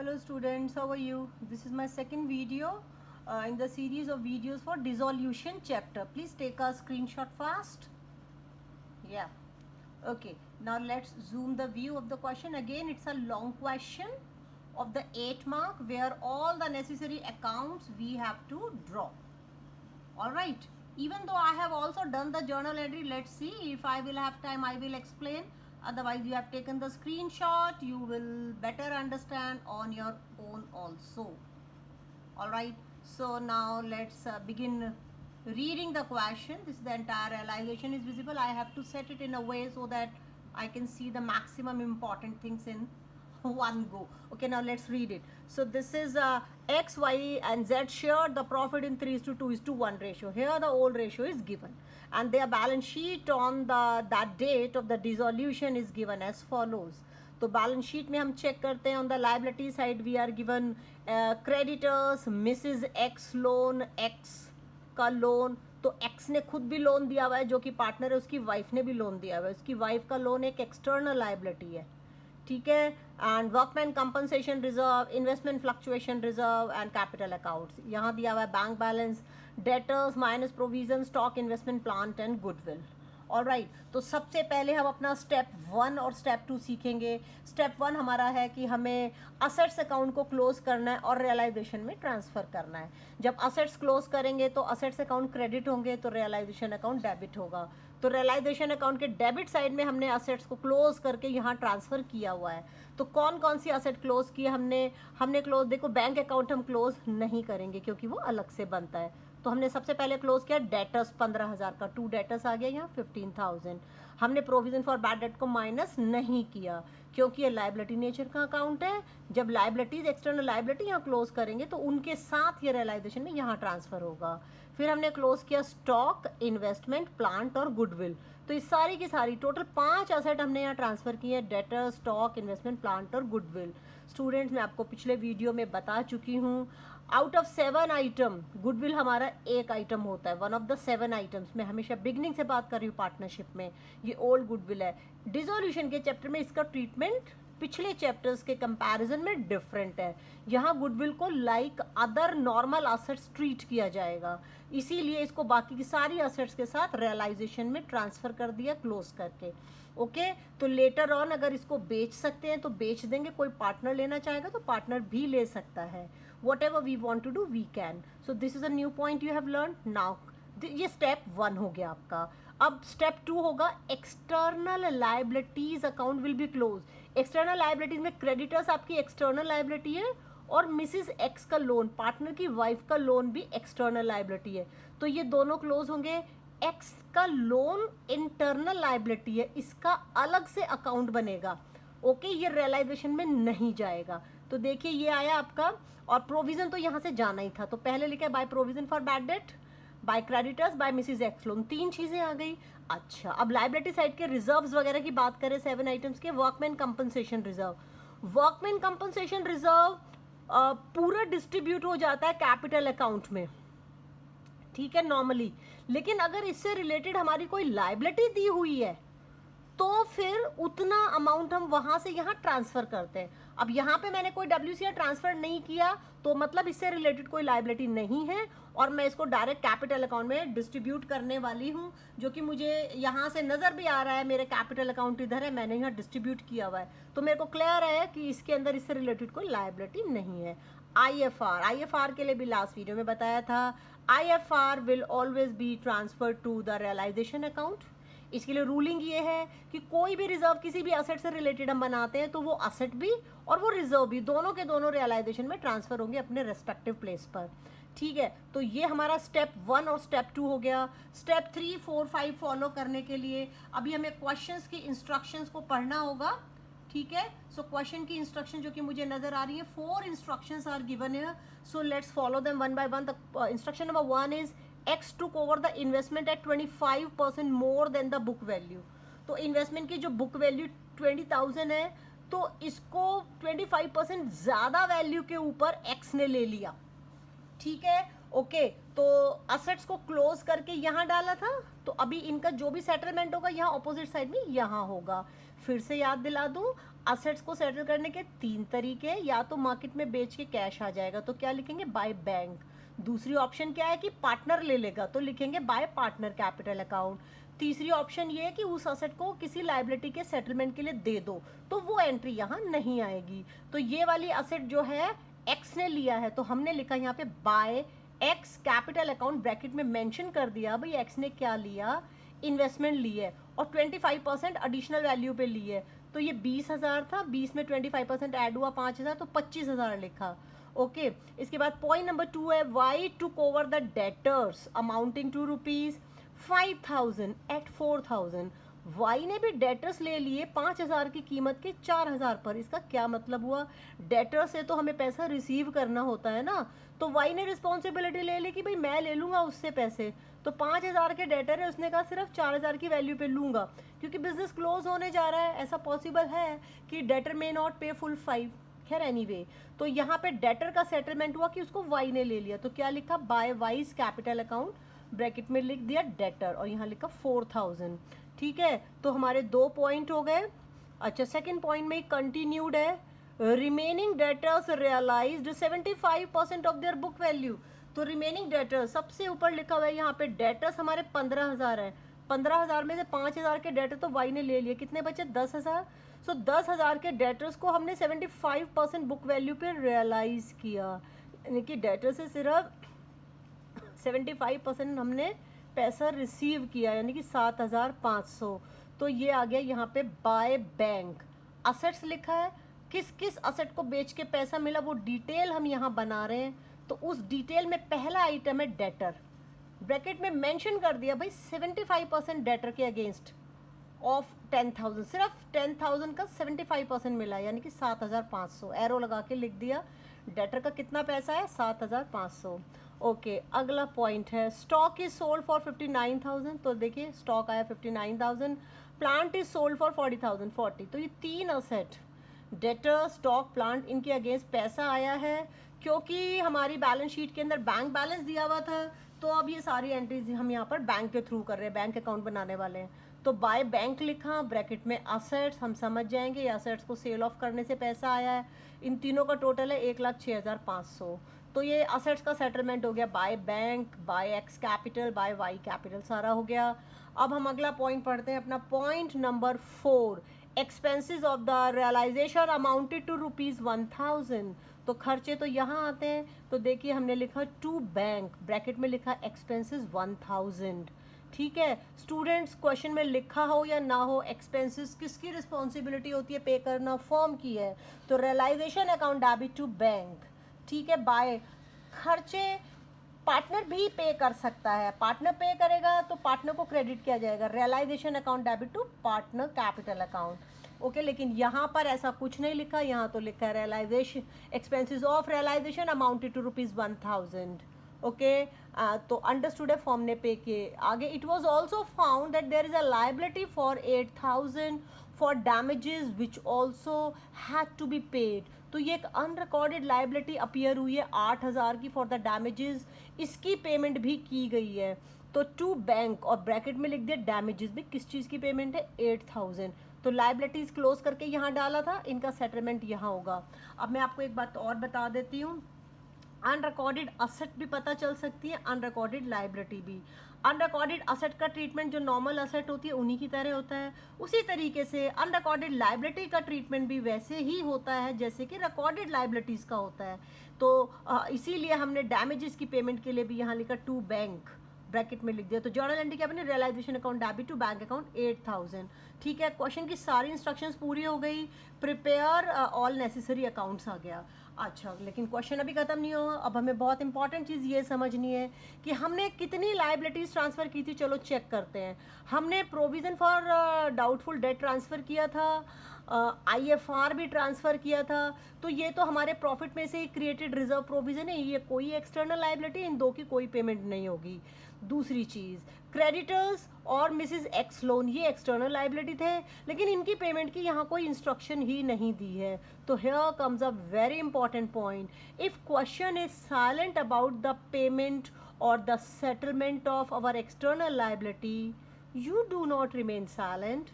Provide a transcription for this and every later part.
Hello students, how are you? This is my second video in the series of videos for dissolution chapter. Please take a screenshot fast. Yeah. Okay. Now let's zoom the view of the question. Again, it's a long question of the 8 mark where all the necessary accounts we have to draw. Alright. Even though I have also done the journal entry, let's see if I will have time, I will explain. Otherwise, you have taken the screenshot, you will better understand on your own also. Alright. So now let's begin reading the question. This is the entire realization is visible. I have to set it in a way so that I can see the maximum important things in one go. Okay, now let's read it. So this is X, Y and Z shared the profit in 3:2:1 ratio. Here the old ratio is given and their balance sheet on that date of the dissolution is given as follows. तो balance sheet में हम check करते हैं on the liability side we are given creditors Mrs X loan X का loan. तो X ने खुद भी लोन दिया हुआ है जो कि पार्टनर है, उसकी वाइफ ने भी लोन दिया हुआ है. उसकी वाइफ का लोन एक एक्सटर्नल लाइबिलिटी है, ठीक है. And workman compensation reserve, investment fluctuation reserve and capital accounts. यहाँ दिया हुआ है bank balance, debtors minus provision, stock, investment, plant and goodwill. Alright. तो सबसे पहले हम अपना स्टेप 1 और स्टेप 2 सीखेंगे. स्टेप 1 हमारा है कि हमें असेट्स अकाउंट को क्लोज करना है और रियलाइजेशन में ट्रांसफ़र करना है. जब असेट्स क्लोज करेंगे तो असेट्स अकाउंट क्रेडिट होंगे तो रियलाइजेशन अकाउंट डेबिट होगा. तो रियलाइजेशन अकाउंट के डेबिट साइड में हमने असेट्स को क्लोज करके यहाँ ट्रांसफ़र किया हुआ है. तो कौन कौन सी असेट क्लोज की हमने क्लोज, देखो बैंक अकाउंट हम क्लोज नहीं करेंगे क्योंकि वो अलग से बनता है. तो हमने सबसे पहले क्लोज किया डेटर्स 15,000 का, 2 डेटर्स आ गया यहाँ 15,000. हमने प्रोविजन फॉर बैड डेट को माइनस नहीं किया क्योंकि ये लाइबिलिटी नेचर का अकाउंट है. जब लाइबिलिटीज एक्सटर्नल लाइबिलिटी यहाँ क्लोज करेंगे तो उनके साथ ये रियलाइजेशन में यहाँ ट्रांसफर होगा. फिर हमने क्लोज किया स्टॉक, इन्वेस्टमेंट, प्लांट और गुडविल. तो इस सारी की सारी टोटल 5 असेट हमने यहाँ ट्रांसफर किए हैं, डेटर, स्टॉक, इन्वेस्टमेंट, प्लांट और गुडविल. स्टूडेंट्स मैं आपको पिछले वीडियो में बता चुकी हूँ, आउट ऑफ 7 आइटम गुडविल हमारा एक आइटम होता है. One of the 7 items. मैं हमेशा बिगनिंग से बात कर रही हूँ पार्टनरशिप में. ये ओल्ड गुडविल है. डिसोल्यूशन के चैप्टर में इसका ट्रीटमेंट पिछले चैप्टर्स के कंपैरिजन में डिफरेंट है. यहाँ गुडविल को like other normal assets treat किया जाएगा, इसीलिए इसको बाकी की सारी असेट्स के साथ रियलाइजेशन में ट्रांसफ़र कर दिया क्लोज करके. ओके. तो लेटर ऑन अगर इसको बेच सकते हैं तो बेच देंगे, कोई पार्टनर लेना चाहेगा तो पार्टनर भी ले सकता है. Whatever we want to do we can. So this is a new point you have learn now. ये स्टेप 1 हो गया आपका. अब स्टेप 2 होगा external liabilities account will be close. External liabilities में क्रेडिटर्स आपकी एक्सटर्नल लाइबिलिटी है और मिसिस एक्स का लोन, पार्टनर की वाइफ का लोन भी एक्सटर्नल लाइबिलिटी है. तो ये दोनों क्लोज होंगे. एक्स का लोन इंटरनल लाइबिलिटी है, इसका अलग से अकाउंट बनेगा. ओके. ये रियलाइजेशन में नहीं जाएगा. तो देखिए ये आया आपका. और प्रोविजन तो यहाँ से जाना ही था, तो पहले लिखा है by provision for bad debt, by creditors, by Mrs X loan. 3 चीजें आ गई. अच्छा, अब लाइबिलिटी साइड के रिजर्व्स वगैरह की बात करें 7 आइटम्स के. Workman compensation reserve. Workman compensation reserve पूरा डिस्ट्रीब्यूट हो जाता है कैपिटल अकाउंट में, ठीक है, नॉर्मली. लेकिन अगर इससे रिलेटेड हमारी कोई लाइबिलिटी दी हुई है तो फिर उतना अमाउंट हम वहां से यहाँ ट्रांसफर करते हैं. अब यहाँ पे मैंने कोई WCR ट्रांसफर नहीं किया तो मतलब इससे रिलेटेड कोई लाइबिलिटी नहीं है और मैं इसको डायरेक्ट कैपिटल अकाउंट में डिस्ट्रीब्यूट करने वाली हूँ, जो कि मुझे यहाँ से नज़र भी आ रहा है. मेरे कैपिटल अकाउंट इधर है, मैंने यहाँ डिस्ट्रीब्यूट किया हुआ है, तो मेरे को क्लियर है कि इसके अंदर इससे रिलेटेड कोई लाइबिलिटी नहीं है. IFR के लिए भी लास्ट वीडियो में बताया था. IFR will always be transfer to the realisation account. इसके लिए रूलिंग ये है कि कोई भी रिजर्व किसी भी असेट से रिलेटेड हम बनाते हैं तो वो असेट भी और वो रिजर्व भी दोनों के दोनों रियलाइजेशन में ट्रांसफर होंगे अपने रेस्पेक्टिव प्लेस पर, ठीक है. तो ये हमारा स्टेप 1 और स्टेप 2 हो गया. स्टेप 3, 4, 5 फॉलो करने के लिए अभी हमें क्वेश्चंस की इंस्ट्रक्शंस को पढ़ना होगा, ठीक है. सो क्वेश्चन की इंस्ट्रक्शन जो कि मुझे नजर आ रही है, 4 इंस्ट्रक्शंस आर गिवन है. So let's follow them one by one. The instruction number 1 is X took over the investment at 25% more than the book value. तो इन्वेस्टमेंट की जो बुक वैल्यू 20,000 है तो इसको 25% ज़्यादा वैल्यू के ऊपर X ने ले लिया, ठीक है. ओके तो असेट्स को क्लोज करके यहाँ डाला था, तो अभी इनका जो भी सेटलमेंट होगा यहाँ ऑपोजिट साइड में यहाँ होगा। फिर से याद दिला दूँ, असेट्स को सेटल करने के 3 तरीके, या तो मार्केट में बेच के कैश आ जाएगा तो क्या लिखेंगे, बाय बैंक। दूसरी ऑप्शन क्या है कि पार्टनर ले लेगा तो लिखेंगे बाय पार्टनर कैपिटल अकाउंट। तीसरी ऑप्शन ये है कि उस असेट को किसी लाइबिलिटी के सेटलमेंट के लिए दे दो, तो वो एंट्री यहाँ नहीं आएगी। तो ये वाली असेट जो है एक्स ने लिया है, तो हमने लिखा यहाँ पे by X capital account, bracket में मेंशन कर दिया भाई एक्स ने क्या लिया, इन्वेस्टमेंट ली है और 25% एडिशनल वैल्यू पे ली है। तो ये 20,000 था, 20 में 25% ऐड हुआ 5,000, तो 25,000 लिखा। ओके इसके बाद पॉइंट नंबर 2 है, Y to cover the debtors amounting to ₹5,000 at 4,000। Y ने भी डेटर्स ले लिए 5,000 की कीमत के 4,000 पर। इसका क्या मतलब हुआ, डेटर से तो हमें पैसा रिसीव करना होता है ना, तो वाई ने रिस्पॉन्सिबिलिटी ले ली कि भाई मैं ले लूँगा उससे पैसे। तो 5,000 के डेटर है, उसने कहा सिर्फ 4,000 की वैल्यू पे लूँगा, क्योंकि बिजनेस क्लोज होने जा रहा है, ऐसा पॉसिबल है कि डेटर मे नॉट पे फुल 5। खैर एनीवे, तो यहाँ पे डेटर का सेटलमेंट हुआ कि उसको वाई ने ले लिया, तो क्या लिखा, by Y's capital account, bracket में लिख दिया डेटर और यहाँ लिखा 4,000। ठीक है, तो हमारे 2 पॉइंट हो गए। अच्छा सेकंड पॉइंट में कंटिन्यूड है, remaining debtors realised 75% of their book value. तो रिमेनिंग डेटर्स सबसे ऊपर लिखा हुआ है यहाँ पे, डेटर्स हमारे 15,000 है, 15,000 में से 5,000 के डेटर तो वाई ने ले लिए, कितने बचे 10,000। सो 10,000 के डेटर्स को हमने 75% बुक वैल्यू पे रियलाइज किया, यानी कि डेटर से सिर्फ 75% हमने पैसा रिसीव किया, यानी कि 7,500। तो ये आ गया यहाँ पे बाय बैंक। असेट्स लिखा है, किस किस असेट को बेच के पैसा मिला वो डिटेल हम यहाँ बना रहे हैं। तो उस डिटेल में पहला आइटम है डेटर, ब्रैकेट में मेंशन कर दिया भाई 75% डेटर के अगेंस्ट ऑफ 10,000, सिर्फ 10,000 का 75% मिला, यानी कि 7,500। एरो लगा के लिख दिया, डेटर का कितना पैसा है 7,500। ओके अगला पॉइंट है, स्टॉक इज सोल्ड फॉर 59,000। तो देखिए स्टॉक आया 59,000, प्लांट इज सोल्ड फॉर 40,000 40। तो ये 3 असेट, डेटर स्टॉक प्लांट, इनके अगेंस्ट पैसा आया है। क्योंकि हमारी बैलेंस शीट के अंदर बैंक बैलेंस दिया हुआ था, तो अब ये सारी एंट्रीज हम यहाँ पर बैंक के थ्रू कर रहे हैं, बैंक अकाउंट बनाने वाले हैं। तो बाय बैंक लिखा, ब्रैकेट में असेट्स, हम समझ जाएंगे ये असेट्स को सेल ऑफ करने से पैसा आया है। इन तीनों का टोटल है 1,06,500। तो ये असेट्स का सेटलमेंट हो गया by bank, by X capital, by Y capital, सारा हो गया। अब हम अगला पॉइंट पढ़ते हैं, अपना point number 4, expenses of the realisation amounted to ₹1,000। तो खर्चे तो यहाँ आते हैं, तो देखिए हमने लिखा टू बैंक, ब्रैकेट में लिखा एक्सपेंसेस 1,000। ठीक है स्टूडेंट्स, क्वेश्चन में लिखा हो या ना हो, एक्सपेंसेस किसकी रिस्पॉन्सिबिलिटी होती है पे करना, फर्म की है। तो realisation account debit to bank. ठीक है, बाय खर्चे पार्टनर भी पे कर सकता है, पार्टनर पे करेगा तो पार्टनर को क्रेडिट किया जाएगा, realisation account debit to partner capital account. Okay लेकिन यहाँ पर ऐसा कुछ नहीं लिखा, यहाँ तो लिखा है realisation expenses of realisation amounted to ₹1,000। Okay तो अंडरस्टूड है, फॉर्म ने पे किए। आगे, it was also found that there is a liability for 8,000 for damages which also had to be paid. तो ये एक अनरिकॉर्डेड लाइबिलिटी अपीयर हुई है 8,000 की फॉर द डैमेजेस, इसकी पेमेंट भी की गई है। तो टू बैंक और ब्रैकेट में लिख दिया डैमेजेस भी, किस चीज़ की पेमेंट है 8,000। तो लाइबिलिटीज क्लोज करके यहाँ डाला था, इनका सेटलमेंट यहाँ होगा। अब मैं आपको एक बात और बता देती हूँ, अनरिकॉर्डेड असेट भी पता चल सकती है, अनरिकॉर्डेड लाइबिलिटी भी। अनरिकॉर्डेड असेट का ट्रीटमेंट जो नॉर्मल असेट होती है उन्हीं की तरह होता है, उसी तरीके से अनरिकॉर्डेड लाइबिलिटी का ट्रीटमेंट भी वैसे ही होता है जैसे कि रिकॉर्डेड लाइबिलिटीज़ का होता है। तो इसीलिए हमने डैमेजेस की पेमेंट के लिए भी यहाँ लिखा टू बैंक, ब्रैकेट में लिख दिया। तो जर्नल एंट्री क्या बनी, realisation account debit to bank account 8,000। ठीक है, क्वेश्चन की सारी इंस्ट्रक्शंस पूरी हो गई, प्रिपेयर ऑल नेसेसरी अकाउंट्स आ गया। अच्छा लेकिन क्वेश्चन अभी खत्म नहीं हुआ, अब हमें बहुत इंपॉर्टेंट चीज़ ये समझनी है कि हमने कितनी लाइबिलिटीज़ ट्रांसफ़र की थी। चलो चेक करते हैं। हमने provision for doubtful debt transfer किया था IFR भी ट्रांसफ़र किया था, तो ये तो हमारे प्रॉफिट में से ही क्रिएटेड रिजर्व प्रोविज़न है, ये कोई एक्सटर्नल लाइबिलिटी, इन दो की कोई पेमेंट नहीं होगी। दूसरी चीज़, क्रेडिटर्स और मिसिज एक्स लोन, ये एक्सटर्नल लाइबिलिटी थे, लेकिन इनकी पेमेंट की यहाँ कोई इंस्ट्रक्शन ही नहीं दी है। तो here comes a very important point, if question is silent about the payment or the settlement of our external liability, you do not remain silent,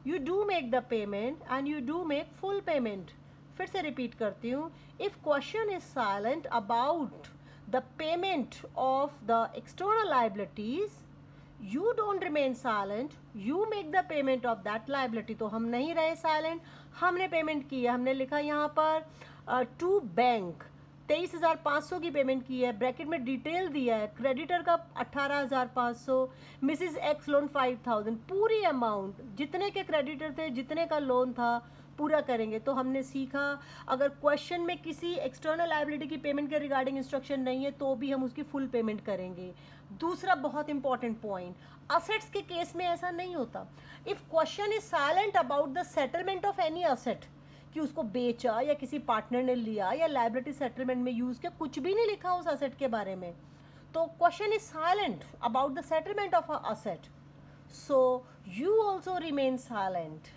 you do make the payment and you do make full payment. फिर से repeat करती हूँ, if question is silent about the payment of the external liabilities, you don't remain silent, you make the payment of that liability. तो हम नहीं रहे silent, हमने payment की है, हमने लिखा यहाँ पर टू बैंक 23,500 की पेमेंट की है, ब्रैकेट में डिटेल दिया है, क्रेडिटर का 18,500, मिसिज एक्स लोन 5,000, पूरी अमाउंट जितने के क्रेडिटर थे, जितने का लोन था, पूरा करेंगे। तो हमने सीखा अगर क्वेश्चन में किसी एक्सटर्नल लायबिलिटी की पेमेंट के रिगार्डिंग इंस्ट्रक्शन नहीं है तो भी हम उसकी फुल पेमेंट करेंगे। दूसरा बहुत इंपॉर्टेंट पॉइंट, असेट्स के केस में ऐसा नहीं होता। If question is silent about the settlement of any asset, कि उसको बेचा या किसी पार्टनर ने लिया या लायबिलिटी सेटलमेंट में यूज किया, कुछ भी नहीं लिखा उस असेट के बारे में, तो question is silent about the settlement of a asset, so you also remain silent.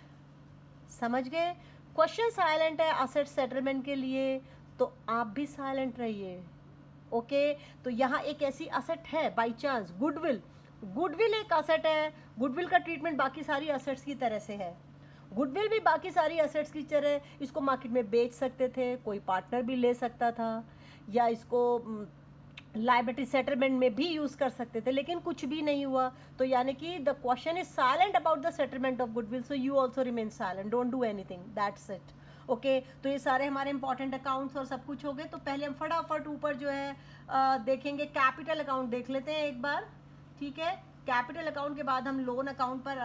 समझ गए? क्वेश्चन साइलेंट है असेट सेटलमेंट के लिए, तो आप भी साइलेंट रहिए। ओके, तो यहाँ एक ऐसी असेट है बाई चांस, गुडविल, गुडविल एक असेट है, गुडविल का ट्रीटमेंट बाकी सारी असेट्स की तरह से है। गुडविल भी बाकी सारी असेट्स की तरह इसको मार्केट में बेच सकते थे, कोई पार्टनर भी ले सकता था, या इसको लायबिलिटी सेटलमेंट में भी यूज़ कर सकते थे, लेकिन कुछ भी नहीं हुआ। तो यानी कि the question is silent about the settlement of goodwill, so you also remain silent, don't do anything, that's it. Okay, तो ये सारे हमारे इंपॉर्टेंट अकाउंट्स और सब कुछ हो गए। तो पहले हम फटाफट ऊपर जो है देखेंगे, कैपिटल अकाउंट देख लेते हैं एक बार, ठीक है। कैपिटल अकाउंट के बाद हम लोन अकाउंट पर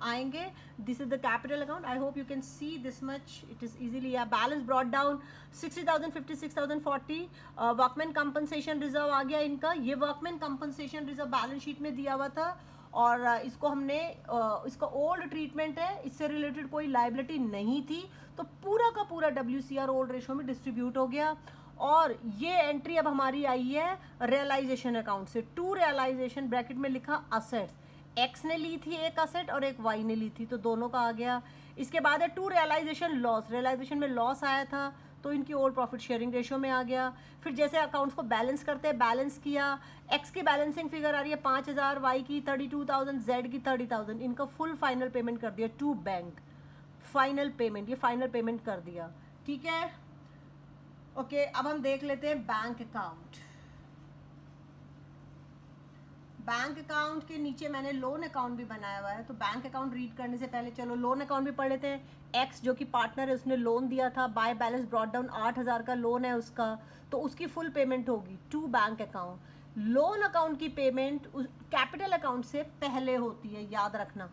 आएंगे। This is the capital account, I hope you can see this much, it is easily, या balance brought down 60,000, 56,040, workman compensation reserve आ गया इनका। ये workman compensation reserve balance sheet में दिया हुआ था, और इसको हमने इसका ओल्ड ट्रीटमेंट है, इससे रिलेटेड कोई लाइबिलिटी नहीं थी, तो पूरा का पूरा WCR ओल्ड रेशो में डिस्ट्रीब्यूट हो गया। और ये एंट्री अब हमारी आई है रियलाइजेशन अकाउंट से, टू रियलाइजेशन, ब्रैकेट में लिखा असेट्स, एक्स ने ली थी एक असेट और एक वाई ने ली थी, तो दोनों का आ गया। इसके बाद है टू रियलाइजेशन लॉस, रियलाइजेशन में लॉस आया था तो इनकी ओल्ड प्रॉफिट शेयरिंग रेशियो में आ गया। फिर जैसे अकाउंट्स को बैलेंस करते हैं, बैलेंस किया, एक्स की बैलेंसिंग फिगर आ रही है 5,000, वाई की 32,000, जेड की 30,000, इनका फुल फाइनल पेमेंट कर दिया टू बैंक, फाइनल पेमेंट, ये फाइनल पेमेंट कर दिया, ठीक है। ओके, अब हम देख लेते हैं बैंक अकाउंट। बैंक अकाउंट के नीचे मैंने लोन अकाउंट भी बनाया हुआ है, तो बैंक अकाउंट रीड करने से पहले चलो लोन अकाउंट भी पढ़ लेते हैं। एक्स जो कि पार्टनर है, उसने लोन दिया था, बाय बैलेंस ब्रॉट डाउन 8,000 का लोन है उसका, तो उसकी फुल पेमेंट होगी to bank account. Loan account की पेमेंट कैपिटल अकाउंट से पहले होती है, याद रखना,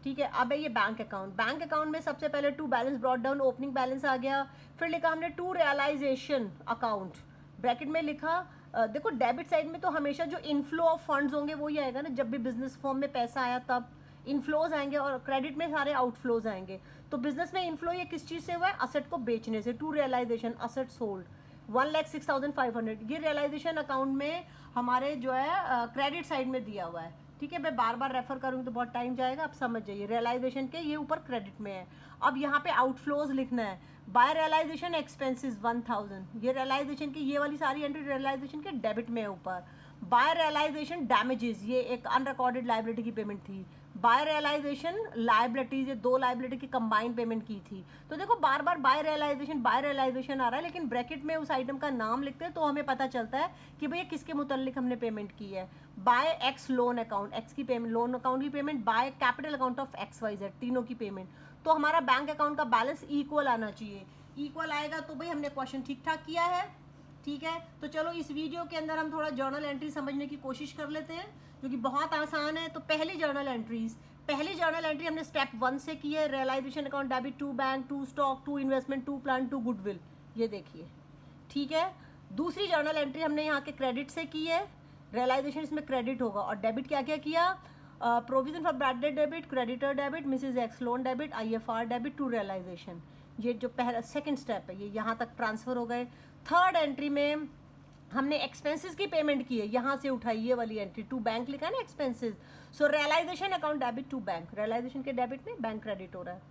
ठीक है। अब है ये बैंक अकाउंट, बैंक अकाउंट में सबसे पहले to balance brought down, opening balance आ गया। फिर लिखा हमने टू रियलाइजेशन अकाउंट, ब्रैकेट में लिखा देखो डेबिट साइड में तो हमेशा जो इनफ्लो ऑफ फंड्स होंगे वो ही आएगा ना, जब भी बिजनेस फॉर्म में पैसा आया तब इनफ्लोज आएंगे, और क्रेडिट में सारे आउटफ्लोज आएंगे। तो बिजनेस में इनफ्लो ये किस चीज़ से हुआ है, असेट को बेचने से, टू रियलाइजेशन, असेट सोल्ड 1,06,500, ये रियलाइजेशन अकाउंट में हमारे जो है क्रेडिट साइड में दिया हुआ है, ठीक है। मैं बार बार रेफर करूँगी तो बहुत टाइम जाएगा, आप समझ जाइए। रियलाइजेशन के ये ऊपर क्रेडिट में है। अब यहाँ पे आउटफ्लोज लिखना है, बाय रियलाइजेशन एक्सपेंसेस 1,000, ये रियलाइजेशन की ये वाली सारी एंट्री रियलाइजेशन के डेबिट में है ऊपर। बाय रियलाइजेशन डैमेजेस, ये एक अनरिकॉर्डेड लाइबिलिटी की पेमेंट थी। बाय रियलाइजेशन लाइबिलिटीज, ये दो लाइबिलिटी की कंबाइंड पेमेंट की थी। तो देखो बार बार बाय रियलाइजेशन आ रहा है, लेकिन ब्रैकेट में उस आइटम का नाम लिखते हैं तो हमें पता चलता है कि भैया किसके मुतल्लिक हमने पेमेंट की है। By X loan account, X की पेमेंट, लोन अकाउंट की payment, by capital account of XYZ, तीनों की पेमेंट। तो हमारा बैंक अकाउंट का बैलेंस इक्वल आना चाहिए, इक्वल आएगा तो भाई हमने क्वेश्चन ठीक ठाक किया है, ठीक है। तो चलो इस वीडियो के अंदर हम थोड़ा जर्नल एंट्री समझने की कोशिश कर लेते हैं, जो कि बहुत आसान है। तो पहली जर्नल एंट्री हमने स्टेप 1 से की है, realisation account debit to bank, to stock, to investment, to plant, to goodwill, ये देखिए, ठीक है। दूसरी जर्नल एंट्री हमने यहाँ के क्रेडिट से की है, रियलाइजेशन इसमें क्रेडिट होगा, और डेबिट क्या क्या किया, provision for bad debt debit, creditor debit, Mrs X loan debit, IFR debit to realisation. ये जो पहला सेकंड स्टेप है, ये यहाँ तक ट्रांसफर हो गए। थर्ड एंट्री में हमने एक्सपेंसेस की पेमेंट की है, यहाँ से उठाई ये वाली एंट्री, टू बैंक लिखा है ना expenses, so realisation account debit to bank, realisation के डेबिट में बैंक क्रेडिट हो रहा है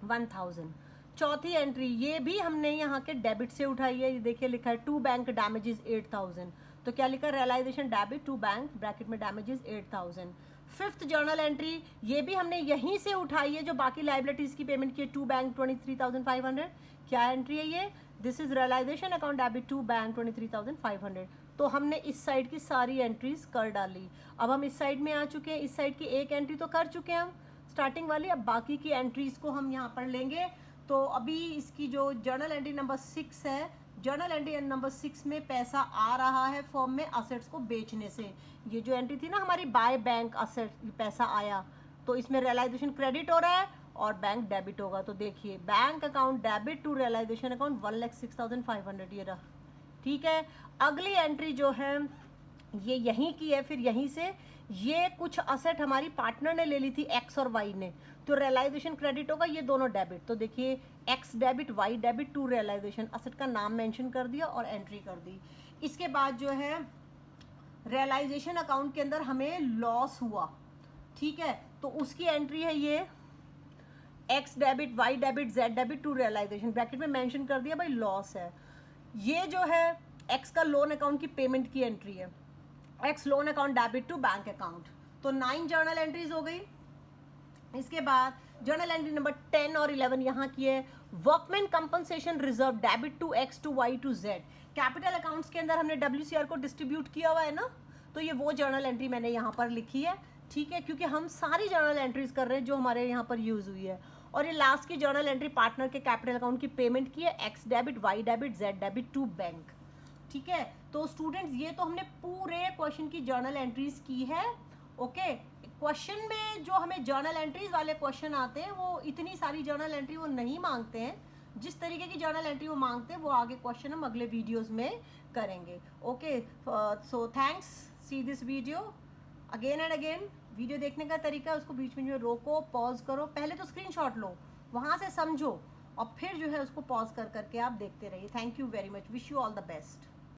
1000। चौथी एंट्री ये भी हमने यहाँ के डेबिट से उठाई है, ये देखिए लिखा है टू बैंक डैमेजेस 8000, तो क्या लिखा है realisation debit to bank bracket में डैमेजेस 8000। फिफ्थ जर्नल एंट्री ये भी हमने यहीं से उठाई है, जो बाकी लाइबिलिटीज की पेमेंट की है, टू बैंक 23,500, क्या एंट्री है ये, this is realisation account debit to bank 23,500। तो हमने इस साइड की सारी एंट्रीज कर डाली। अब हम इस साइड में आ चुके हैं, इस साइड की एक एंट्री तो कर चुके हैं हम स्टार्टिंग वाली, अब बाकी की एंट्रीज को हम यहाँ पर लेंगे। तो अभी इसकी जो जर्नल एंट्री नंबर 6 है, जर्नल एंट्री नंबर 6 में पैसा आ रहा है फॉर्म में असेट्स को बेचने से। ये जो एंट्री थी ना हमारी बाय बैंक असेट, पैसा आया, तो इसमें रियलाइजेशन क्रेडिट हो रहा है और बैंक डेबिट होगा। तो देखिए bank account debit to realisation account 1,06,500 ये रहा, ठीक है। अगली एंट्री जो है ये यहीं की है, फिर यहीं से ये कुछ असेट हमारी पार्टनर ने ले ली थी एक्स और वाई ने, तो रियलाइजेशन क्रेडिट होगा, ये दोनों डेबिट। तो देखिए X debit Y debit to realisation, asset का नाम मेंशन कर दिया और एंट्री कर दी। इसके बाद जो है रियलाइजेशन अकाउंट के अंदर हमें लॉस हुआ, ठीक है, तो उसकी एंट्री है ये X debit Y debit Z debit to realisation, bracket में मेंशन कर दिया भाई लॉस है। ये जो है एक्स का लोन अकाउंट की पेमेंट की एंट्री है, X loan account debit to bank account. तो 9 जर्नल एंट्रीज हो गई। इसके बाद जर्नल एंट्री नंबर 10 और 11 यहाँ की है, workman compensation reserve debit to X to Y to Z. Capital accounts के अंदर हमने WCR को डिस्ट्रीब्यूट किया हुआ है ना, तो ये वो जर्नल एंट्री मैंने यहाँ पर लिखी है, ठीक है, क्योंकि हम सारी जर्नल एंट्रीज कर रहे हैं जो हमारे यहाँ पर यूज हुई है। और ये लास्ट की जर्नल एंट्री पार्टनर के कैपिटल अकाउंट की पेमेंट की है, X debit Y debit Z debit to bank, ठीक है। तो स्टूडेंट्स ये तो हमने पूरे क्वेश्चन की जर्नल एंट्रीज की है, ओके। क्वेश्चन में जो हमें जर्नल एंट्रीज वाले क्वेश्चन आते हैं वो इतनी सारी जर्नल एंट्री वो नहीं मांगते हैं, जिस तरीके की जर्नल एंट्री वो मांगते हैं वो आगे क्वेश्चन हम अगले वीडियोस में करेंगे, okay. So thanks, see this video again and again. Video देखने का तरीका उसको बीच में जो रोको, पॉज करो, पहले तो स्क्रीनशॉट लो, वहाँ से समझो और फिर जो है उसको पॉज कर करके आप देखते रहिए। Thank you very much, wish you all the best.